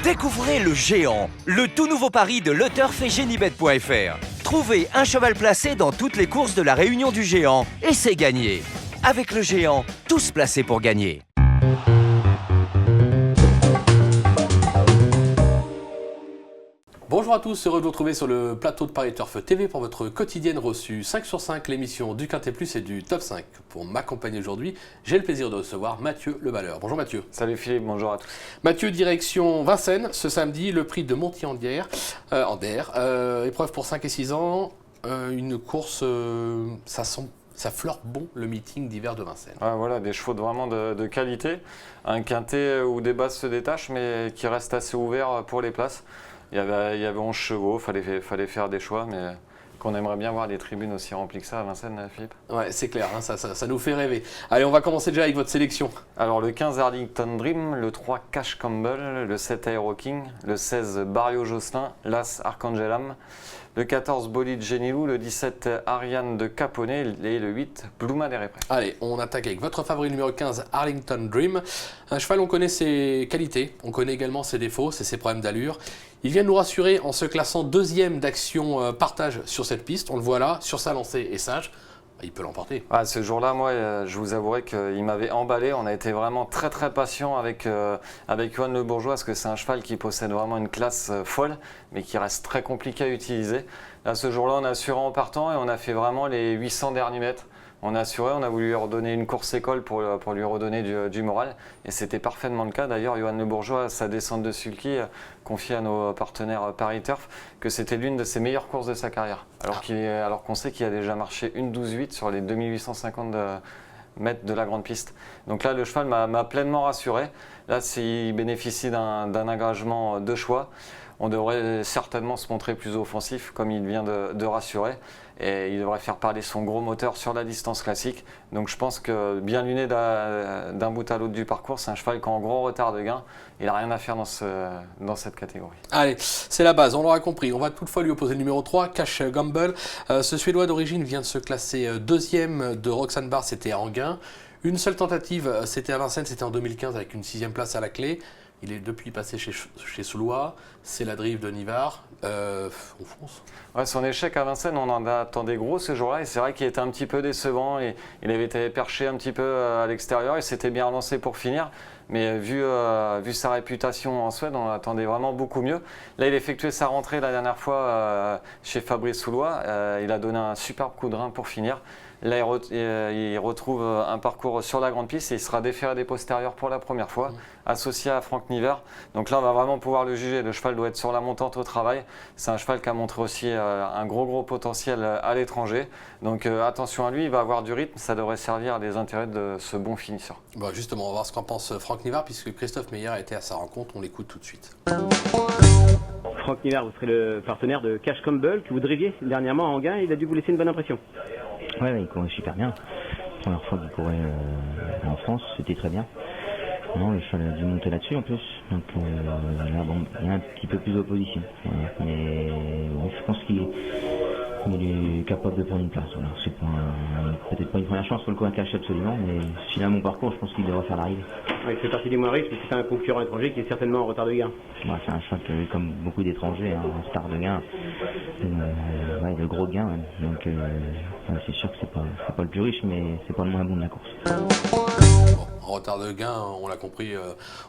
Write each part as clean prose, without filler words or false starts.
Découvrez le Géant, le tout nouveau pari de LeTurf et Genibet.fr. Trouvez un cheval placé dans toutes les courses de la Réunion du Géant et c'est gagné. Avec le Géant, tous placés pour gagner. Bonjour à tous, heureux de vous retrouver sur le plateau de Paris Turf TV pour votre quotidienne reçue 5 sur 5, l'émission du Quintet Plus et du Top 5. Pour m'accompagner aujourd'hui, j'ai le plaisir de recevoir Mathieu Levaleur. Bonjour Mathieu. Salut Philippe, bonjour à tous. Mathieu, direction Vincennes, ce samedi, le prix de Montier-en-Der, épreuve pour 5 et 6 ans, une course, ça fleure bon le meeting d'hiver de Vincennes. Ah, voilà, des chevaux vraiment de qualité, un quintet où des bases se détachent mais qui reste assez ouvert pour les places. Il y avait 11 chevaux, fallait faire des choix, mais qu'on aimerait bien voir les tribunes aussi remplies que ça à Vincennes, Philippe. Ouais, c'est clair, hein, ça nous fait rêver. Allez, on va commencer déjà avec votre sélection. Alors le 15 Arlington Dream, le 3 Cash Campbell, le 7 Aero King, le 16 Barrio Josselin, l'As Archangelam, le 14 Bolide Genilou, le 17 Ariane de Caponnet et le 8 Bluma des Réprés. Allez, on attaque avec votre favori numéro 15, Arlington Dream. Un cheval, on connaît ses qualités, on connaît également ses défauts, c'est ses problèmes d'allure. Il vient de nous rassurer en se classant deuxième d'action partage sur cette piste. On le voit là, sur sa lancée et sage. Il peut l'emporter. Ah, ce jour-là, moi, je vous avouerai qu'il m'avait emballé. On a été vraiment très très patient avec Johan Le Bourgeois parce que c'est un cheval qui possède vraiment une classe folle, mais qui reste très compliqué à utiliser. Là, ce jour-là, on a assuré en partant et on a fait vraiment les 800 derniers mètres. On a assuré, on a voulu lui redonner une course école pour lui redonner du moral. Et c'était parfaitement le cas. D'ailleurs, Johan Le Bourgeois, sa descente de sulky, confié à nos partenaires Paris Turf, que c'était l'une de ses meilleures courses de sa carrière. Alors qu'on sait qu'il a déjà marché une 12-8 sur les 2850 mètres de la grande piste. Donc là, le cheval m'a pleinement rassuré. Là, s'il bénéficie d'un engagement de choix, on devrait certainement se montrer plus offensif, comme il vient de rassurer. Et il devrait faire parler son gros moteur sur la distance classique. Donc je pense que bien luné d'un bout à l'autre du parcours, c'est un cheval qui a un gros retard de gain. Il n'a rien à faire dans cette catégorie. Allez, c'est la base, on l'aura compris. On va toutefois lui opposer le numéro 3, Cash Gamble. Ce Suédois d'origine vient de se classer deuxième de Roxane Barr, c'était à Enghien. Une seule tentative, c'était à Vincennes, c'était en 2015 avec une 6e place à la clé. Il est depuis passé chez Soulois, c'est la drive de Nivard, on fonce. Ouais, son échec à Vincennes, on en attendait gros ce jour-là et c'est vrai qu'il était un petit peu décevant. Il avait été perché un petit peu à l'extérieur, il s'était bien relancé pour finir. Mais vu sa réputation en Suède, on attendait vraiment beaucoup mieux. Là, il a effectué sa rentrée la dernière fois chez Fabrice Soulois. Il a donné un superbe coup de rein pour finir. Là, il retrouve un parcours sur la grande piste et il sera déféré des postérieurs pour la première fois, associé à Franck Nivert. Donc là, on va vraiment pouvoir le juger. Le cheval doit être sur la montante au travail. C'est un cheval qui a montré aussi un gros potentiel à l'étranger. Donc attention à lui, il va avoir du rythme. Ça devrait servir à des intérêts de ce bon finisseur. Bon, justement, on va voir ce qu'en pense Franck Nivard, puisque Christophe Meyer a été à sa rencontre. On l'écoute tout de suite. Franck Nivard, vous serez le partenaire de Cash Campbell que vous driviez dernièrement à Enghien. Il a dû vous laisser une bonne impression. Ouais, il courait super bien. Première fois qu'il courait en France, c'était très bien. Non, le cheval a dû monter là-dessus en plus. Donc là, bon, il y a un petit peu plus d'opposition. Voilà. Mais bon, je pense qu'il est capable de prendre une place. Voilà. C'est peut-être pas une première chance pour le coup à Cash absolument, mais s'il a mon parcours, je pense qu'il devrait faire l'arrivée. Ouais, il fait partie des moins risques, mais c'est un concurrent étranger qui est certainement en retard de gain. Ouais, c'est un cheval qui, comme beaucoup d'étrangers, un star de gain. Ouais, le gros gain. Même. Donc c'est sûr que c'est pas le plus riche, mais c'est pas le moins bon de la course. En retard de gain, on l'a compris,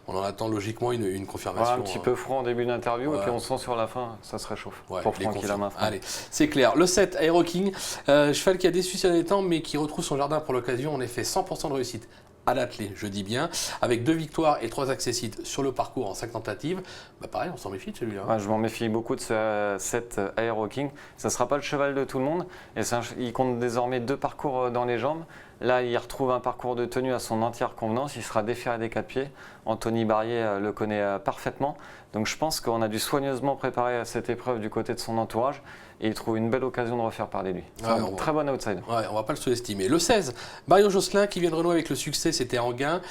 on en attend logiquement une confirmation. Ouais, un petit peu froid en début d'interview, et puis on sent sur la fin, ça se réchauffe. Ouais, pour Franck, il a main. Allez, c'est clair. Le 7, Aero King, cheval qui a déçu ces derniers temps, mais qui retrouve son jardin pour l'occasion. En effet, 100% de réussite à l'attelé, je dis bien, avec 2 victoires et 3 accessites sur le parcours en 5 tentatives. Bah pareil, on s'en méfie de celui-là. Ouais, je m'en méfie beaucoup de ce 7 Aero King. Ça ne sera pas le cheval de tout le monde. Et il compte désormais 2 parcours dans les jambes. Là, il retrouve un parcours de tenue à son entière convenance. Il sera déféré des 4 pieds. Anthony Barrier le connaît parfaitement. Donc je pense qu'on a dû soigneusement préparer cette épreuve du côté de son entourage. Et il trouve une belle occasion de refaire parler lui. C'est un très bon outsider. Ouais, on ne va pas le sous-estimer. Le 16, Barrio Josselin qui vient de renouer avec le succès, c'était Enghien.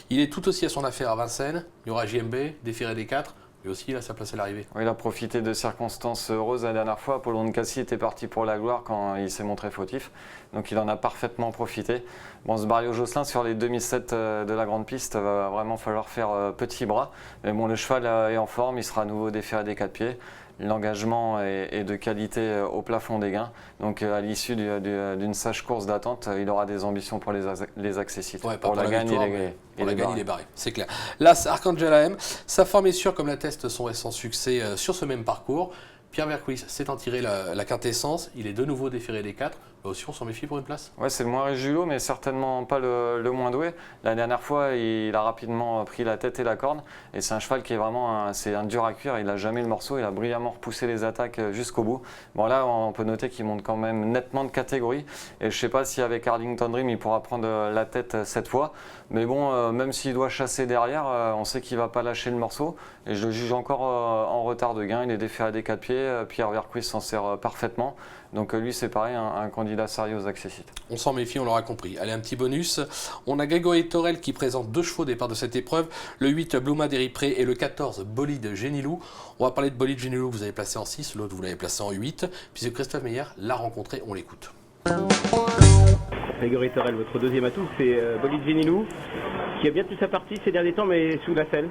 Il est tout aussi à son affaire à Vincennes. Il y aura JMB, déféré des 4. Lui aussi, il a sa place à l'arrivée. Oui, il a profité de circonstances heureuses la dernière fois. Apollon Cassis était parti pour la gloire quand il s'est montré fautif. Donc il en a parfaitement profité. Bon, ce Barrio Josselin sur les 2007 de la grande piste, va vraiment falloir faire petit bras. Mais bon, le cheval est en forme, il sera à nouveau déféré des 4 pieds. L'engagement est de qualité au plafond des gains. Donc à l'issue d'une sage course d'attente, il aura des ambitions pour les accessites. Ouais, pour la gagne, il est barré, c'est clair. L'As Arcangel AM, sa forme est sûre comme l'atteste son récent succès sur ce même parcours. Pierre Vercuis s'est en tiré la quintessence, il est de nouveau déféré des 4. Aussi, on s'en méfie pour une place. Ouais, c'est le moins réguleux, mais certainement pas le moins doué. La dernière fois, il a rapidement pris la tête et la corde. Et c'est un cheval qui est vraiment c'est un dur à cuire. Il n'a jamais le morceau. Il a brillamment repoussé les attaques jusqu'au bout. Bon, là, on peut noter qu'il monte quand même nettement de catégorie. Et je ne sais pas si avec Arlington Dream, il pourra prendre la tête cette fois. Mais bon, même s'il doit chasser derrière, on sait qu'il ne va pas lâcher le morceau. Et je le juge encore en retard de gain. Il est déféré des 4 pieds. Pierre Vercuis s'en sert parfaitement. Donc lui, c'est pareil, un candidat sérieux aux accessites. On s'en méfie, on l'aura compris. Allez, un petit bonus. On a Grégory Torel qui présente 2 chevaux au départ de cette épreuve. Le 8, Bluma d'Eripré et le 14, Bolide Génilou. On va parler de Bolide Génilou que vous avez placé en 6, l'autre vous l'avez placé en 8. Puisque Christophe Meyer l'a rencontré, on l'écoute. Grégory Torel, votre deuxième atout, c'est Bolide Génilou, qui a bien tenu sa partie ces derniers temps, mais sous la selle.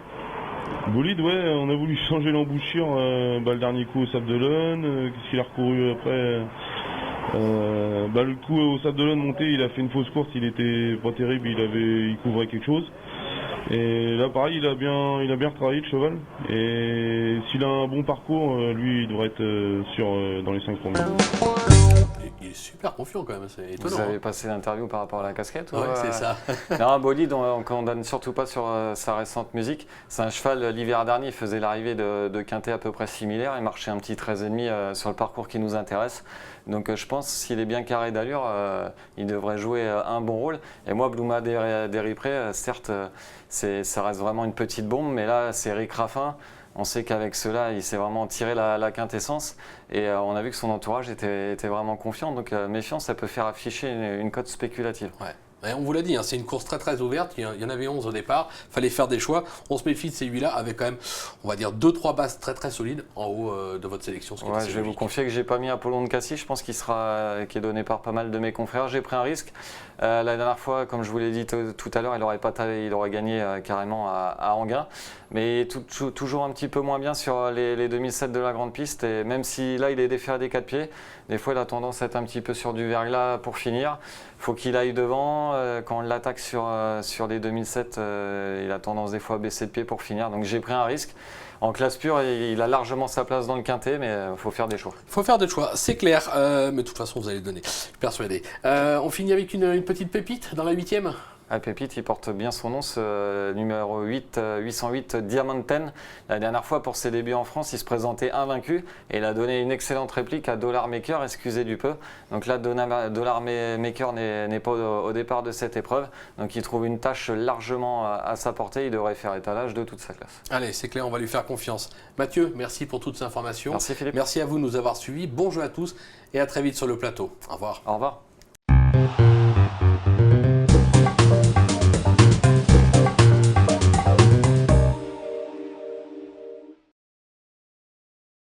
Bolide, ouais, on a voulu changer l'embouchure, le dernier coup au Sable d'Olonne, qu'est-ce qu'il a recouru après le coup au Sable d'Olonne monté, il a fait une fausse course, il était pas terrible, il couvrait quelque chose. Et là pareil, il a bien retravaillé le cheval, et s'il a un bon parcours, lui il devrait être dans les 5 premiers. Il est super confiant quand même, c'est étonnant. Vous avez passé l'interview par rapport à la casquette? Ouais, c'est ça. Non, Bolide, on ne condamne surtout pas sur sa récente musique. C'est un cheval, l'hiver dernier, il faisait l'arrivée de quintet à peu près similaire. Il marchait un petit 13,5 sur le parcours qui nous intéresse. Donc je pense s'il est bien carré d'allure, il devrait jouer un bon rôle. Et moi, Bluma d'Eripré, certes, ça reste vraiment une petite bombe, mais là, c'est Eric Raffin. On sait qu'avec cela, il s'est vraiment tiré la quintessence. Et on a vu que son entourage était vraiment confiant. Donc méfiance, ça peut faire afficher une cote spéculative. Ouais. Et on vous l'a dit, c'est une course très très ouverte, il y en avait 11 au départ, il fallait faire des choix. On se méfie de ces 8-là avec quand même, on va dire, 2-3 bases très très solides en haut de votre sélection. Ouais, je vais vous confier que j'ai pas mis Apollon de Cassis, je pense qu'il est donné par pas mal de mes confrères. J'ai pris un risque. La dernière fois, comme je vous l'ai dit tout à l'heure, il aurait gagné carrément à Anguin. Mais toujours un petit peu moins bien sur les 2007 de la grande piste. Et même si là, il est déféré des 4 pieds, des fois, il a tendance à être un petit peu sur du verglas pour finir. Il faut qu'il aille devant. Quand on l'attaque sur les 2007, il a tendance des fois à baisser de pied pour finir. Donc j'ai pris un risque. En classe pure, il a largement sa place dans le quintet, mais il faut faire des choix. Il faut faire des choix, c'est clair. Mais de toute façon, vous allez le donner, je suis persuadé. On finit avec une petite pépite dans la 8e. À Pépite, il porte bien son nom, ce numéro 808 Diamanten. La dernière fois, pour ses débuts en France, il se présentait invaincu et il a donné une excellente réplique à Dollar Maker, excusez du peu. Donc là, Dollar Maker n'est pas au départ de cette épreuve. Donc il trouve une tâche largement à sa portée. Il devrait faire étalage de toute sa classe. Allez, c'est clair, on va lui faire confiance. Mathieu, merci pour toutes ces informations. Merci Philippe. Merci à vous de nous avoir suivis. Bon jeu à tous et à très vite sur le plateau. Au revoir. Au revoir.